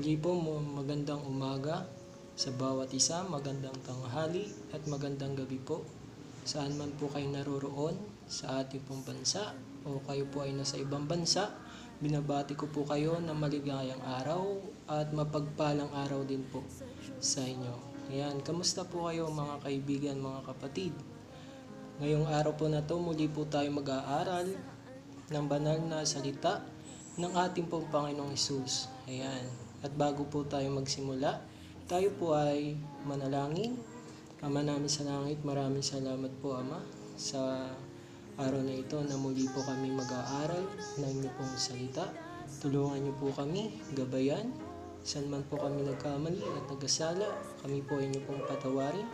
Muli po magandang umaga sa bawat isa, magandang tanghali at magandang gabi po. Saan man po kayo naroroon sa ating pong bansa o kayo po ay nasa ibang bansa, binabati ko po kayo na maligayang araw at mapagpalang araw din po sa inyo. Ayan, kamusta po kayo mga kaibigan, mga kapatid? Ngayong araw po na to, muli po tayo mag-aaral ng banal na salita ng ating pong Panginoong Hesus. Ayan. At bago po tayo magsimula, tayo po ay manalangin. Ama namin sa langit, maraming salamat po Ama sa araw na ito na muli po kami mag-aaral ng inyong pong salita. Tulungan niyo po kami, gabayan, saan man po kami nagkamali at nagasala, kami po ay inyong pong patawarin.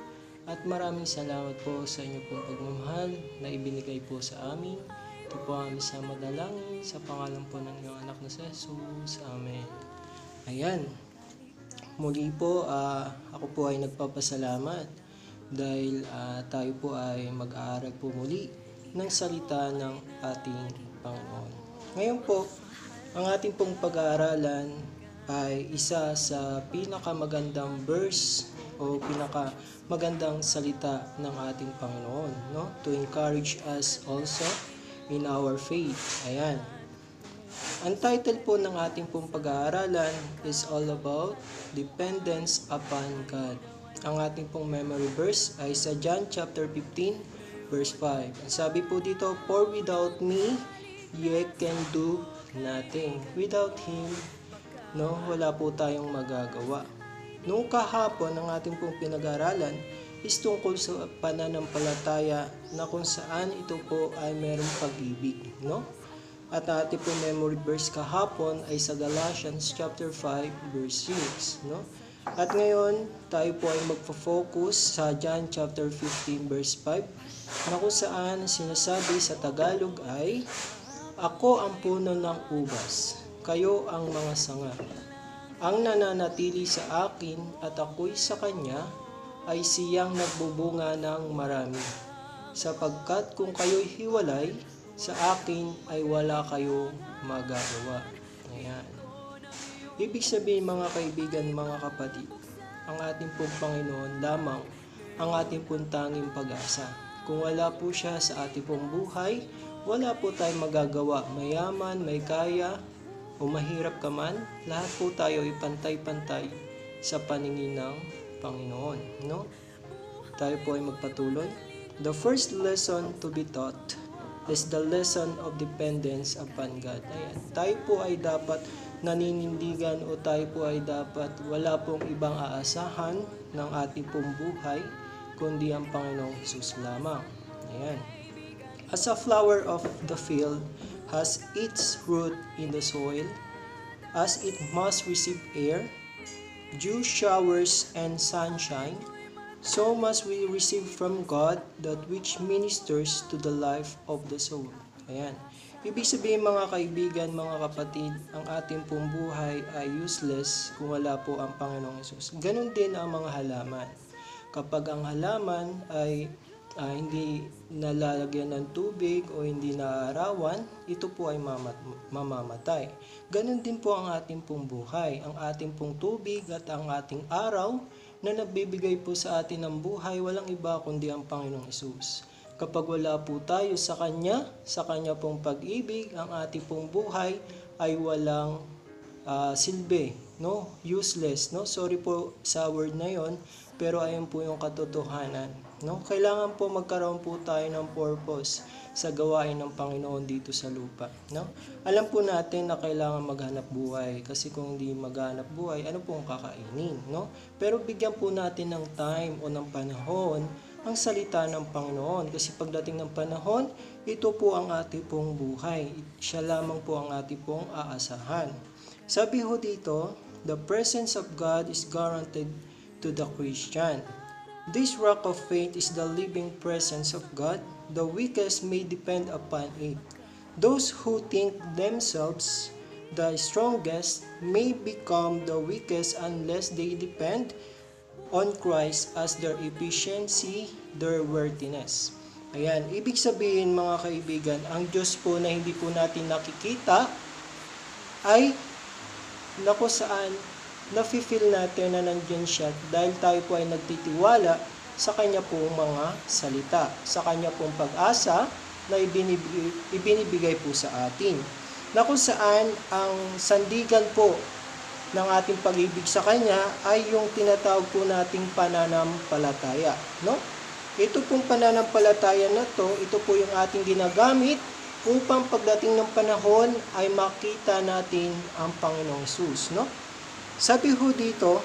At maraming salamat po sa inyong pong pagmamahal na ibinigay po sa amin. Ito po kami sa madalangin sa pangalan po ng iyong anak na si Jesus. Amen. Ayan. Muli po, ako po ay nagpapasalamat dahil tayo po ay mag-aaral po muli ng salita ng ating Panginoon. Ngayon po, ang ating pong pag-aaralan ay isa sa pinakamagandang verse o pinakamagandang salita ng ating Panginoon, no? To encourage us also in our faith. Ayan. Ang title po ng ating pong pag-aaralan is all about dependence upon God. Ang ating pong memory verse ay sa John chapter 15 verse 5. Ang sabi po dito, for without me, ye can do nothing. Without Him, no, wala po tayong magagawa. Noong kahapon, ang ating pong pinag-aaralan is tungkol sa pananampalataya na kung saan ito po ay merong pag-ibig, no? At ating po memory verse kahapon ay sa Galatians chapter 5 verse 6, no? At ngayon, tayo po ay magfo-focus sa John chapter 15 verse 5 na kung saan sinasabi sa Tagalog ay, ako ang puno ng ubas, kayo ang mga sanga. Ang nananatili sa akin at ako'y sa kanya ay siyang nagbubunga ng marami. Sapagkat kung kayo'y hiwalay, sa akin ay wala kayong magagawa. Ayan. Ibig sabihin mga kaibigan, mga kapatid, ang ating pong Panginoon lamang ang ating pong tanging pag-asa. Kung wala po siya sa ating pong buhay, wala po tayong magagawa. Mayaman, may kaya, o mahirap ka man, lahat po tayo ay pantay-pantay sa paningin ng Panginoon, no? Tayo po ay magpatuloy. The first lesson to be taught is the lesson of dependence upon God. Ayan. Tayo po ay dapat naninindigan o tayo po ay dapat wala pong ibang aasahan ng ating pong buhay kundi ang Panginoong Hesus lamang. Ayan. As a flower of the field has its root in the soil, as it must receive air, dew showers and sunshine, so must we receive from God that which ministers to the life of the soul. Ayan. Ibig sabihin mga kaibigan, mga kapatid, ang ating pong buhay ay useless kung wala po ang Panginoong Hesus. Ganon din ang mga halaman. Kapag ang halaman ay hindi nalalagyan ng tubig o hindi naaarawan, ito po ay mamamatay. Ganon din po ang ating pong buhay. Ang ating pong tubig at ang ating araw na nagbibigay po sa atin ng buhay, walang iba kundi ang Panginoong Hesus. Kapag wala po tayo sa Kanya pong pag-ibig, ang ating pong buhay ay walang silbi, no? Useless, no? Sorry po sa word na yon, pero ayun po yung katotohanan, no? Kailangan po magkaroon po tayo ng purpose sa gawain ng Panginoon dito sa lupa, no? Alam po natin na kailangan maghanap buhay kasi kung hindi maghanap buhay, ano pong kakainin, no? Pero bigyan po natin ng time o ng panahon ang salita ng Panginoon kasi pagdating ng panahon, ito po ang ating pong buhay. Siya lamang po ang ating pong aasahan. Sabi ho dito, the presence of God is guaranteed to the Christian. This rock of faith is the living presence of God. The weakest may depend upon it. Those who think themselves the strongest may become the weakest unless they depend on Christ as their efficiency, their worthiness. Ayan, ibig sabihin mga kaibigan, ang Diyos po na hindi po natin nakikita ay saan nafe-feel natin na nandiyan siya dahil tayo po ay nagtitiwala sa kanya pong mga salita, sa kanya pong pag-asa na ibinibigay po sa atin. Na kung saan ang sandigan po ng ating pag-ibig sa kanya ay yung tinatawag po nating pananampalataya, no? Ito pong pananampalataya na to, ito po yung ating ginagamit upang pagdating ng panahon ay makita natin ang Panginoong Hesus, no? Sabi ho dito,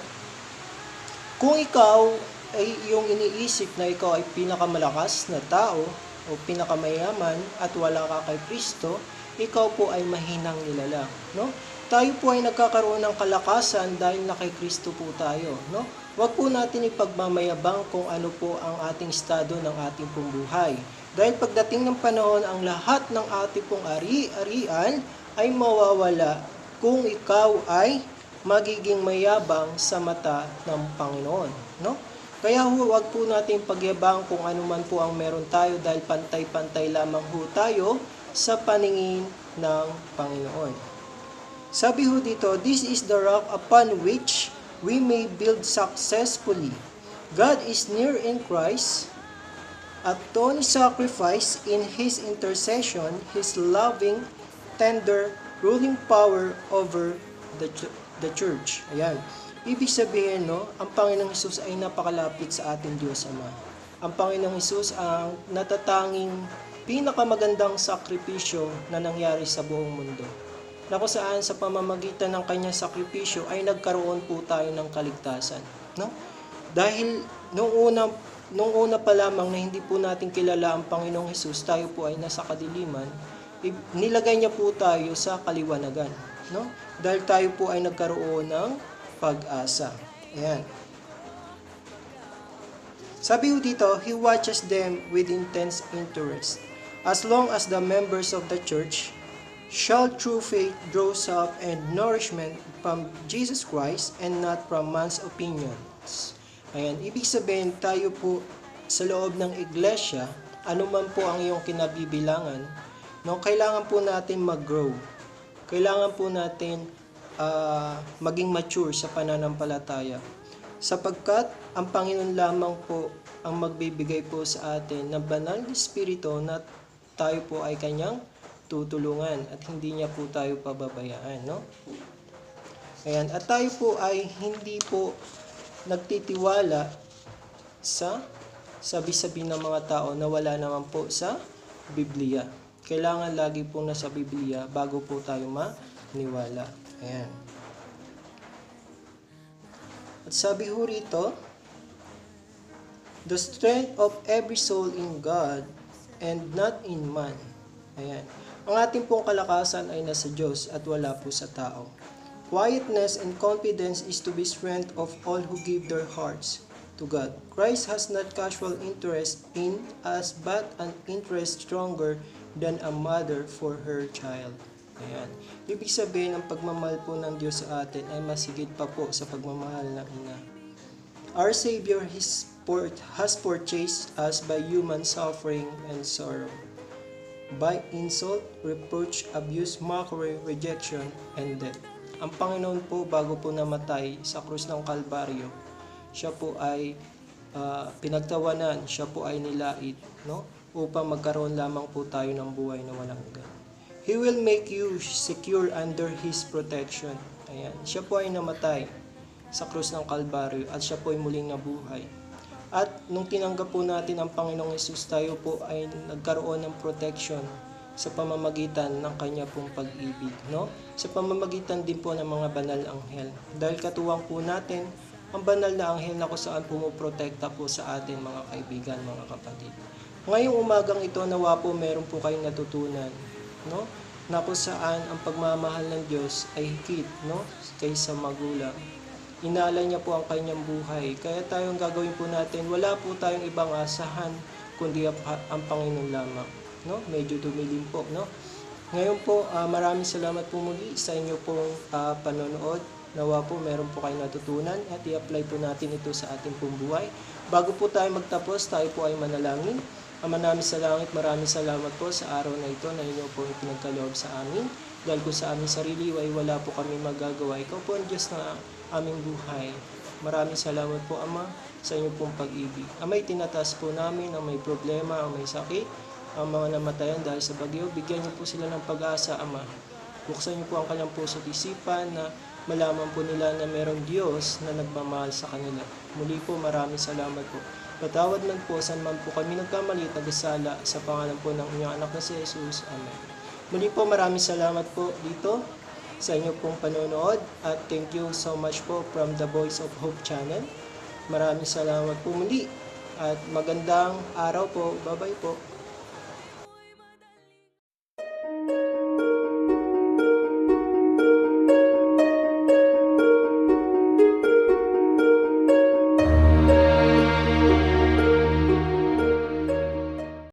kung ikaw ay yung iniisip na ikaw ay pinakamalakas na tao o pinakamayaman at wala ka kay Kristo, ikaw po ay mahinang nilalang, no? Tayo po ay nagkakaroon ng kalakasan dahil na kay Kristo po tayo, no? Huwag po natin ipagmamayabang kung ano po ang ating estado ng ating pong buhay. Dahil pagdating ng panahon, ang lahat ng ating pong ari-arian ay mawawala kung ikaw ay magiging mayabang sa mata ng Panginoon, no? Kaya huwag po natin pagyabang kung ano man po ang meron tayo dahil pantay-pantay lamang ho tayo sa paningin ng Panginoon. Sabi ho dito, this is the rock upon which we may build successfully. God is near in Christ, atoning sacrifice in His intercession, His loving, tender, ruling power over the church. Ayan. Ibig sabihin, no, ang Panginoong Hesus ay napakalapit sa ating Diyos Ama. Ang Panginoong Hesus ang natatanging pinakamagandang sakripisyo na nangyari sa buong mundo. Na kung saan sa pamamagitan ng kanyang sakripisyo ay nagkaroon po tayo ng kaligtasan, no? Dahil nung una pa lamang na hindi po natin kilala ang Panginoong Hesus, tayo po ay nasa kadiliman, nilagay niya po tayo sa kaliwanagan, no? Dahil tayo po ay nagkaroon ng pag-asa. Ayan. Sabi ho dito, He watches them with intense interest. As long as the members of the church shall through faith draw help and nourishment from Jesus Christ and not from man's opinions. Ayan, ibig sabihin tayo po sa loob ng iglesia, anuman po ang iyong kinabibilangan, no, kailangan po natin mag-grow. Kailangan po natin maging mature sa pananampalataya. Sapagkat ang Panginoon lamang po ang magbibigay po sa atin ng banal na espiritu na tayo po ay kanyang tutulungan at hindi niya po tayo pababayaan, no? Ayan, at tayo po ay hindi po nagtitiwala sa sabi-sabi ng mga tao na wala naman po sa Biblia. Kailangan lagi po nasa Biblia bago po tayo maniwala. Ayan. At sabi ho rito, the strength of every soul in God and not in man. Ayan. Ang ating pong kalakasan ay nasa Diyos at wala po sa tao. Quietness and confidence is to be strength of all who give their hearts to God. Christ has not casual interest in us but an interest stronger than a mother for her child. Ayan. Ibig sabihin, ang pagmamahal po ng Diyos sa atin ay masigit pa po sa pagmamahal ng ina. Our Savior has purchased us by human suffering and sorrow, by insult, reproach, abuse, mockery, rejection, and death. Ang Panginoon po, bago po namatay sa krus ng Kalbaryo, siya po ay pinagtawanan, siya po ay nilait, no? Upang magkaroon lamang po tayo ng buhay na walang hanggan. He will make you secure under His protection. Ayan. Siya po ay namatay sa krus ng Kalbaryo at siya po ay muling nabuhay. At nung tinanggap po natin ang Panginoong Hesus, tayo po ay nagkaroon ng protection sa pamamagitan ng kanya pong pag-ibig, no? Sa pamamagitan din po ng mga banal anghel. Dahil katuwang po natin ang banal na anghel na kung saan pumoprotekta po sa atin, mga kaibigan, mga kapatid. Ngayong umagang ito, nawa po meron po kayong natutunan, no? Na kung saan ang pagmamahal ng Diyos ay higit, no? Kaysa magulang. Inaalay niya po ang kanyang buhay. Kaya tayong gagawin po natin, wala po tayong ibang asahan kundi ang Panginoon lamang, no? Medyo dumilim po, no? Ngayon po, maraming salamat po muli sa inyo pong panonood. Nawa po meron po kayong natutunan at i-apply po natin ito sa ating pong buhay. Bago po tayo magtapos, tayo po ay manalangin. Ama namin sa langit, maraming salamat po sa araw na ito na inyo po pinagkaloob sa amin. Dahil kung sa aming sarili ay wala po kami magagawa. Ikaw po ang Diyos na aming buhay. Maraming salamat po, Ama, sa inyong pong pag-ibig. Ama, itinataas po namin ang may problema, ang may sakit, ang mga namatayan dahil sa bagyo. Bigyan niyo po sila ng pag-asa, Ama. Buksan niyo po ang kanyang puso at isipan na malaman po nila na merong Diyos na nagmamahal sa kanila. Muli po, maraming salamat po. Patawad man po saan man po kami nagkamali at nagkasala sa pangalan po ng inyong anak na si Jesus. Amen. Muli po, maraming salamat po dito sa inyo pong panonood at thank you so much po from the Voice of Hope channel. Maraming salamat po muli at magandang araw po. Bye-bye po.